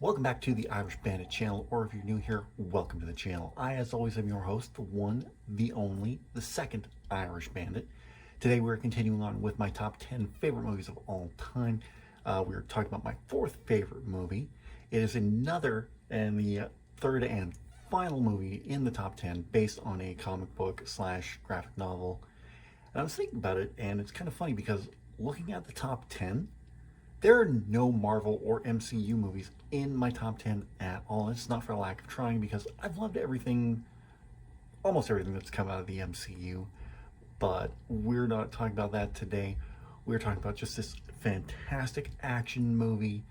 Welcome back to the Irish Bandit channel, or if you're new here, welcome to the channel. I, as always, am your host, the one, the only, the second Irish Bandit. Today we're continuing on with my top 10 favorite movies of all time. We're talking about my fourth favorite movie. It is another and the third and final movie in the top 10 based on a comic book slash graphic novel. And I was thinking about it, and it's kind of funny because looking at the top 10, there are no Marvel or MCU movies in my top 10 at all. It's not for lack of trying because I've loved everything, almost everything that's come out of the MCU. But we're not talking about that today. We're talking about just this fantastic action movie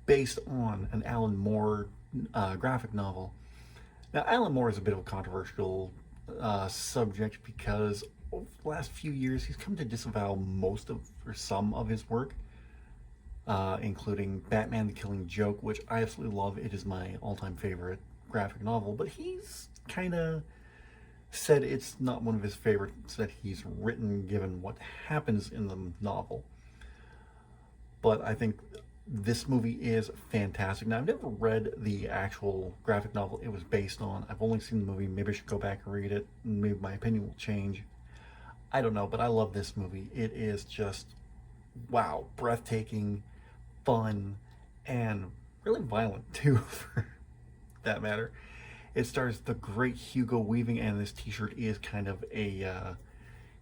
based on an Alan Moore graphic novel. Now, Alan Moore is a bit of a controversial subject because over the last few years he's come to disavow most of or some of his work, including Batman the Killing Joke, which I absolutely love. It is my all-time favorite graphic novel, but he's kind of said it's not one of his favorites that he's written given what happens in the novel. But I think this movie is fantastic. Now, I've never read the actual graphic novel it was based on. I've only seen the movie. Maybe I should go back and read it. Maybe my opinion will change. I don't know, but I love this movie. It is just, wow, breathtaking, fun, and really violent too, for that matter. It stars the great Hugo Weaving, and this t-shirt is kind of a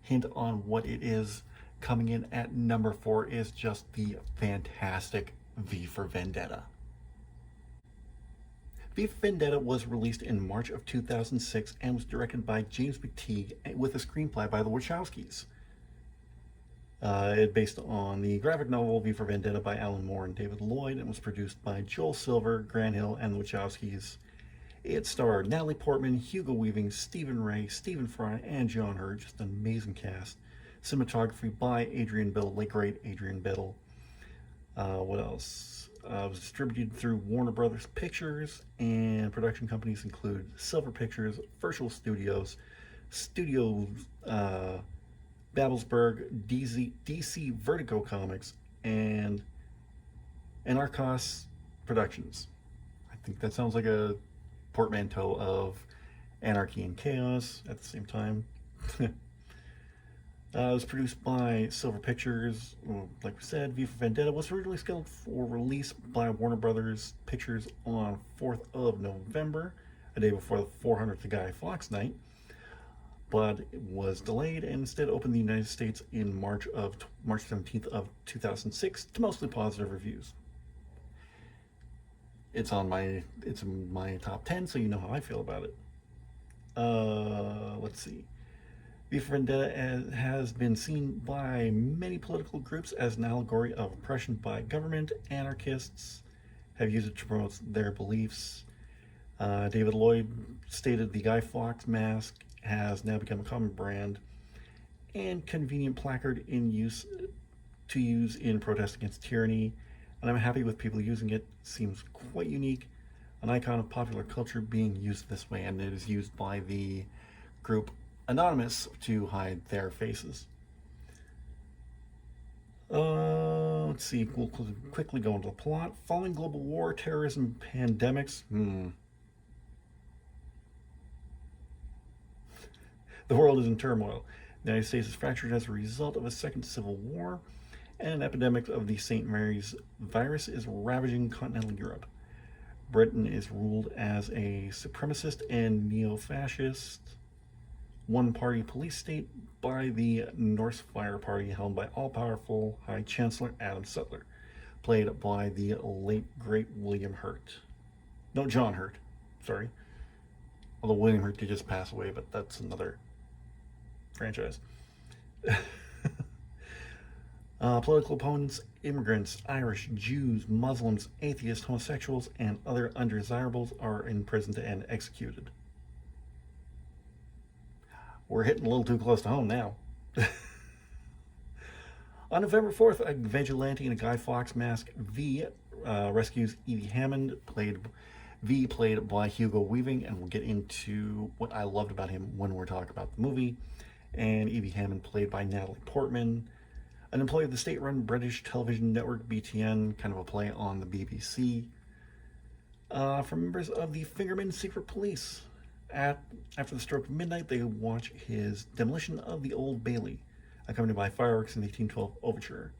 hint on what it is. Coming in at number 4 is just the fantastic V for Vendetta. V for Vendetta was released in March of 2006 and was directed by James McTeigue with a screenplay by the Wachowskis. It based on the graphic novel V for Vendetta by Alan Moore and David Lloyd, and was produced by Joel Silver, Grant Hill, and the Wachowskis. It starred Natalie Portman, Hugo Weaving, Stephen Ray, Stephen Fry, and John Hurt. Just an amazing cast. Cinematography by Adrian Biddle, late great Adrian Biddle. What else? It was distributed through Warner Brothers Pictures, and production companies include Silver Pictures, Virtual Studios, Babelsberg, DC Vertigo Comics, and Anarchos Productions. I think that sounds like a portmanteau of Anarchy and Chaos at the same time. It was produced by Silver Pictures. Like we said, V for Vendetta was originally scheduled for release by Warner Brothers Pictures on 4th of November, a day before the 400th Guy Fawkes night, but it was delayed and instead opened in the United States in March 17th of 2006 to mostly positive reviews. It's in my top 10, so you know how I feel about it. Let's see. V for Vendetta has been seen by many political groups as an allegory of oppression by government. Anarchists have used it to promote their beliefs. David Lloyd stated the Guy Fawkes mask has now become a common brand and convenient placard in use in protest against tyranny, and I'm happy with people using it. Seems quite unique, an icon of popular culture being used this way, and it is used by the group Anonymous to hide their faces. Let's see, we'll quickly go into the plot. Following global war, terrorism, pandemics, the world is in turmoil. The United States is fractured as a result of a second civil war, and an epidemic of the St. Mary's virus is ravaging continental Europe. Britain is ruled as a supremacist and neo-fascist one-party police state by the Norse Fire Party, held by all-powerful High Chancellor Adam Sutler, played by the late great William Hurt. No, John Hurt, sorry. Although William Hurt did just pass away, but that's another franchise. Political opponents, immigrants, Irish, Jews, Muslims, atheists, homosexuals, and other undesirables are imprisoned and executed. We're hitting a little too close to home now. On November 4th, a vigilante in a Guy Fawkes mask, V, rescues Evie Hammond, played by Hugo Weaving, and we'll get into what I loved about him when we're talking about the movie. And Evie Hammond, played by Natalie Portman, an employee of the state-run British television network BTN, kind of a play on the BBC. from members of the Fingerman Secret Police. After the stroke of midnight, they watch his demolition of the Old Bailey, accompanied by fireworks in the 1812 overture.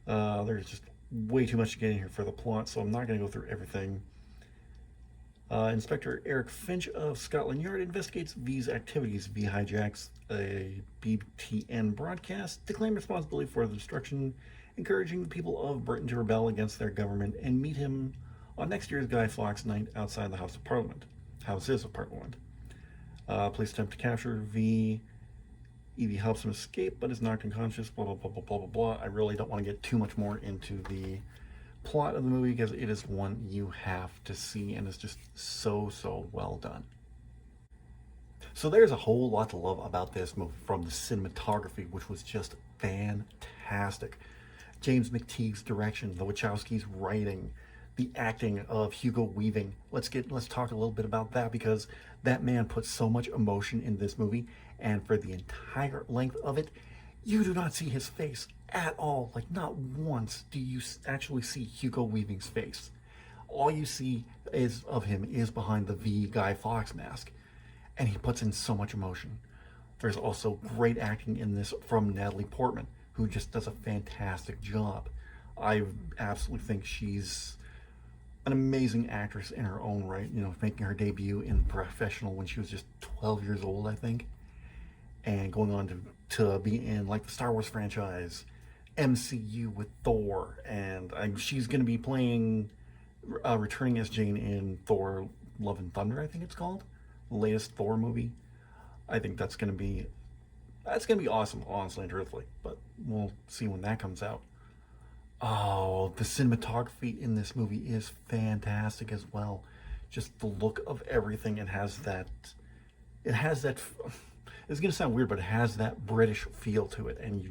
There's just way too much to get in here for the plot, so I'm not going to go through everything. Inspector Eric Finch of Scotland Yard investigates V's activities. V hijacks a BTN broadcast to claim responsibility for the destruction, encouraging the people of Britain to rebel against their government and meet him on next year's Guy Fawkes night outside the Houses of Parliament. Police attempt to capture V. Evie helps him escape, but is knocked unconscious. Blah blah blah blah blah blah blah. I really don't want to get too much more into the plot of the movie because it is one you have to see and it's just so well done. So there's a whole lot to love about this movie, from the cinematography, which was just fantastic, James McTeague's direction, the Wachowskis' writing, the acting of Hugo Weaving. Let's talk a little bit about that, because that man put so much emotion in this movie, and for the entire length of it, you do not see his face at all. Like, not once do you actually see Hugo Weaving's face. All you see of him is behind the V Guy Fawkes mask, and he puts in so much emotion. There's also great acting in this from Natalie Portman, who just does a fantastic job. I absolutely think she's an amazing actress in her own right, you know, making her debut in The Professional when she was just 12 years old, I think, and going on to be in, like, the Star Wars franchise, MCU with Thor, and she's going to be playing, returning as Jane in Thor Love and Thunder, I think it's called, the latest Thor movie. I think that's going to be awesome, honestly and truthfully, but we'll see when that comes out. Oh, the cinematography in this movie is fantastic as well. Just the look of everything. It has that, it's going to sound weird, but it has that British feel to it, and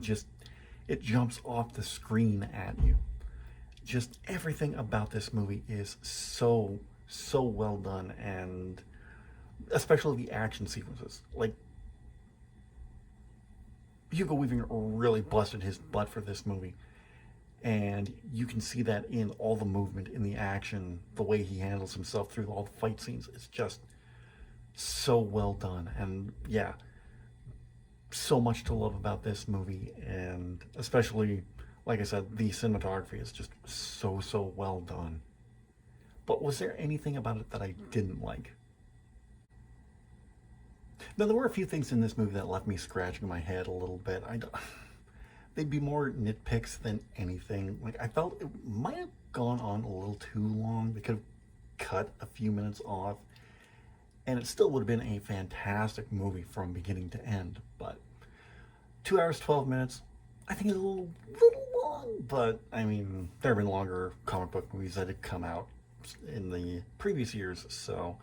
it jumps off the screen at you. Just everything about this movie is so well done, and especially the action sequences. Like, Hugo Weaving really busted his butt for this movie, and you can see that in all the movement, in the action, the way he handles himself through all the fight scenes. It's just so well done, and yeah, so much to love about this movie, and especially, like I said, the cinematography is just so well done. But was there anything about it that I didn't like? Now, there were a few things in this movie that left me scratching my head a little bit. They'd be more nitpicks than anything. Like, I felt it might have gone on a little too long. They could have cut a few minutes off, and it still would have been a fantastic movie from beginning to end. But 2 hours, 12 minutes, I think is a little long. But, I mean, there have been longer comic book movies that had come out in the previous years, so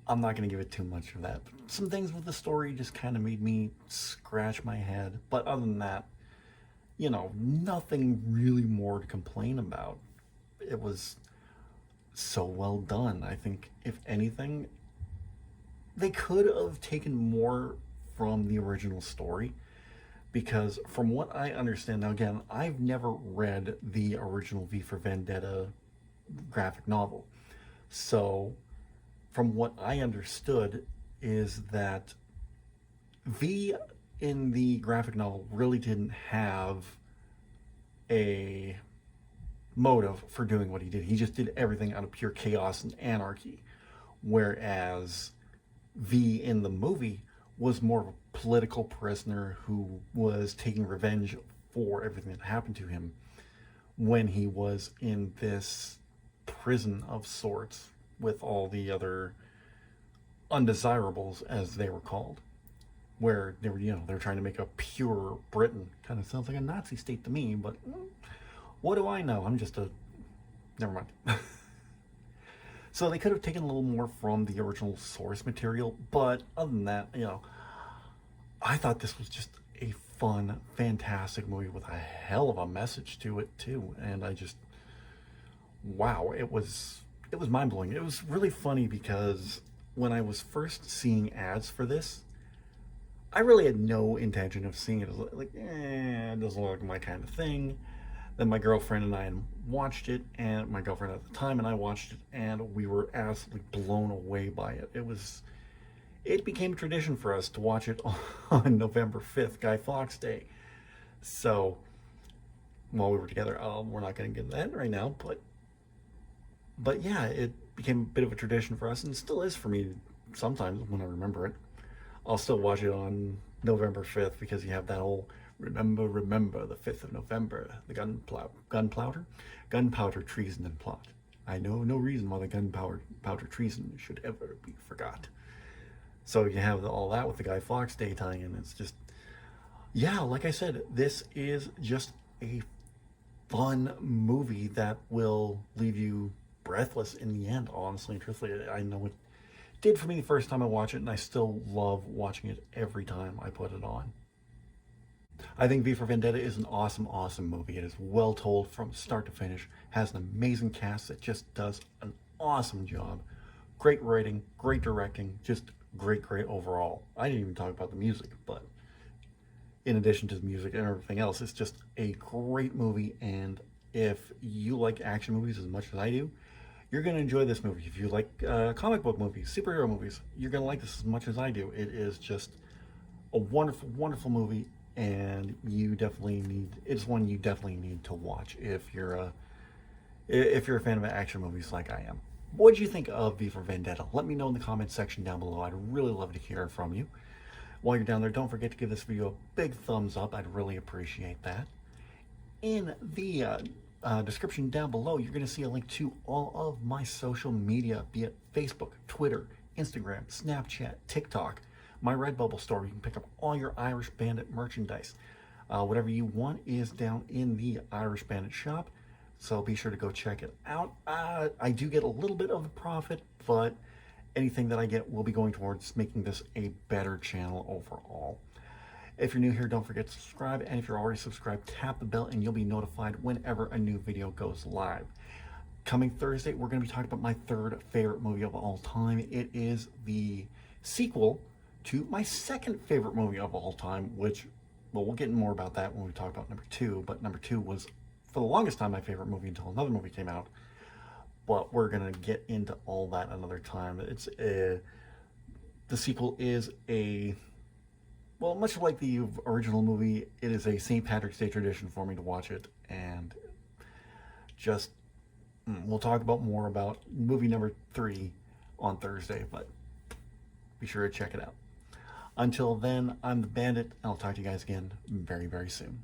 I'm not going to give it too much of that. Some things with the story just kind of made me scratch my head. But other than that, you know, nothing really more to complain about. It was so well done. I think, if anything, they could have taken more from the original story, because from what I understand, now again, I've never read the original V for Vendetta graphic novel. So from what I understood is that V in the graphic novel really didn't have a motive for doing what he did. He just did everything out of pure chaos and anarchy. Whereas V in the movie was more of a political prisoner who was taking revenge for everything that happened to him when he was in this prison of sorts with all the other undesirables, as they were called, where they were, you know, they're trying to make a pure Britain. Kind of sounds like a Nazi state to me, but what do I know? I'm just never mind. So they could have taken a little more from the original source material, but other than that, you know, I thought this was just a fun, fantastic movie with a hell of a message to it too, and wow, it was mind-blowing. It was really funny because when I was first seeing ads for this, I really had no intention of seeing it. Like, it doesn't look like my kind of thing. Then my girlfriend and I watched it, and my girlfriend at the time and I watched it, and we were absolutely blown away by it. It became a tradition for us to watch it on November 5th, Guy Fawkes Day. So while we were together, we're not going to get that right now, but yeah, it became a bit of a tradition for us, and it still is for me. Sometimes when I remember it, I'll still watch it on November 5th, because you have that whole remember the 5th of November, the gunpowder treason and plot. I know no reason why the gunpowder treason should ever be forgot. So you have all that with the Guy Fawkes Day tie-in. It's just, yeah, like I said, this is just a fun movie that will leave you breathless in the end, honestly and truthfully. I know it did for me the first time I watched it, and I still love watching it every time I put it on. I think V for Vendetta is an awesome, awesome movie. It is well told from start to finish, has an amazing cast that just does an awesome job. Great writing, great directing, just great, great overall. I didn't even talk about the music, but in addition to the music and everything else, it's just a great movie. And if you like action movies as much as I do, you're going to enjoy this movie. If you like comic book movies, superhero movies, you're going to like this as much as I do. It is just a wonderful, wonderful movie, and it's one you definitely need to watch if you're a fan of action movies like I am. What did you think of V for Vendetta? Let me know in the comments section down below. I'd really love to hear from you. While you're down there, don't forget to give this video a big thumbs up. I'd really appreciate that. In the description down below, you're going to see a link to all of my social media, be it Facebook, Twitter, Instagram, Snapchat, TikTok, my Redbubble store. You can pick up all your Irish Bandit merchandise. Whatever you want is down in the Irish Bandit shop, so be sure to go check it out. I do get a little bit of a profit, but anything that I get will be going towards making this a better channel overall. If you're new here, don't forget to subscribe, and if you're already subscribed, tap the bell and you'll be notified whenever a new video goes live. Coming Thursday, we're going to be talking about my third favorite movie of all time. It is the sequel to my second favorite movie of all time, which, well, we'll get more about that when we talk about number 2, but number 2 was, for the longest time, my favorite movie until another movie came out. But we're going to get into all that another time. The sequel is well, much like the original movie, it is a St. Patrick's Day tradition for me to watch it, and just, we'll talk about more about movie number 3 on Thursday, but be sure to check it out. Until then, I'm the Bandit, and I'll talk to you guys again very, very soon.